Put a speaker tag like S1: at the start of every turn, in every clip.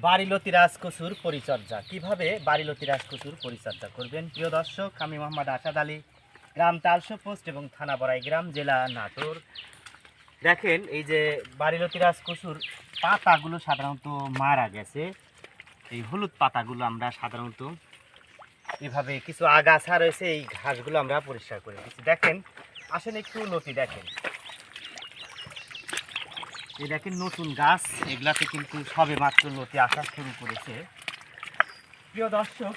S1: বাড়িলতি রাজকচুর পরিচর্যা কিভাবে বাড়িলতি রাজকচুর পরিচর্যা করবেন। প্রিয় দর্শক, আমি মোহাম্মদ আসাদ আলী, গ্রাম তালশো পোস্ট এবং থানা বড়াইগ্রাম, জেলা নাটোর। দেখেন এই যে বাড়িলতি রাজকচুর পাতাগুলো সাধারণত মারা গেছে। এই হলুদ পাতাগুলো আমরা সাধারণত এভাবে কিছু আগাছা রয়েছে, এই ঘাসগুলো আমরা পরিষ্কার করে দিচ্ছি। দেখেন, আসেন একটু লতি দেখেন, এই দেখেন নতুন গাছ, এগুলাতে কিন্তু সবে মাত্র লতি আসা শুরু করেছে। প্রিয় দর্শক,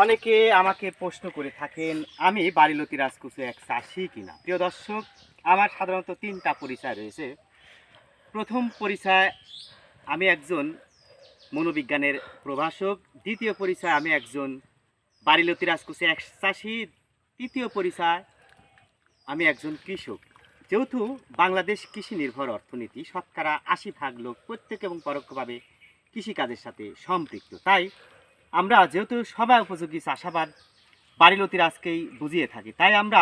S1: অনেকে আমাকে প্রশ্ন করে থাকেন আমি বাড়িলতি রাজকচু এক চাষি কিনা। প্রিয় দর্শক, আমার সাধারণত তিনটা পরিচয় রয়েছে। প্রথম পরিচয়, আমি একজন মনোবিজ্ঞানের প্রভাষক। দ্বিতীয় পরিচয়, আমি একজন বাড়িলতি রাজকচু এক চাষি। তৃতীয় পরিচয়, আমি একজন কৃষক। যেহেতু বাংলাদেশ কৃষি নির্ভর অর্থনীতি, শতকরা ৮০% লোক প্রত্যক্ষ এবং পরোক্ষভাবে কৃষিকাজের সাথে সম্পৃক্ত, তাই আমরা যেহেতু সবাই উপযোগী চাষাবাদ বাড়িলতি রাজকেই বুঝিয়ে থাকি, তাই আমরা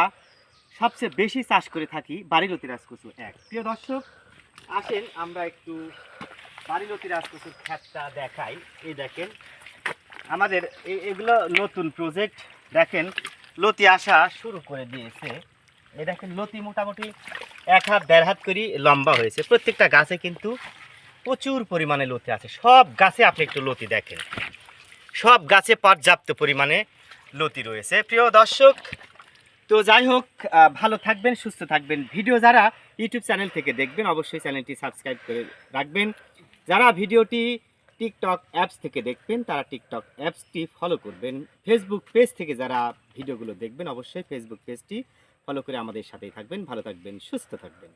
S1: সবচেয়ে বেশি চাষ করে থাকি বাড়িলতি রাজকচু এক। প্রিয় দর্শক, আসেন আমরা একটু বাড়িলতি রাজকচুর ক্ষেতটা দেখাই। এই দেখেন আমাদের এগুলো নতুন প্রজেক্ট। দেখেন লতি আসা শুরু করে দিয়েছে। এই দেখেন লতি মোটামুটি ১ হাত ১.৫ হাত করে লম্বা হয়েছে। প্রত্যেকটা গাছে কিন্তু প্রচুর পরিমাণে লতি আছে। সব গাছে আপনি একটু লতি দেখেন, সব গাছে পর্যাপ্ত পরিমাণে লতি রয়েছে। প্রিয় দর্শক, তো যাই হোক, ভালো থাকবেন, সুস্থ থাকবেন। ভিডিও যারা ইউটিউব চ্যানেল থেকে দেখবেন অবশ্যই চ্যানেলটি সাবস্ক্রাইব করে রাখবেন। যারা ভিডিওটি টিকটক অ্যাপস থেকে দেখবেন তারা টিকটক অ্যাপসটি ফলো করবেন। ফেসবুক পেজ থেকে যারা ভিডিওগুলো দেখবেন অবশ্যই ফেসবুক পেজটি ফলো করে আমাদের সাথেই থাকবেন। ভালো থাকবেন, সুস্থ থাকবেন।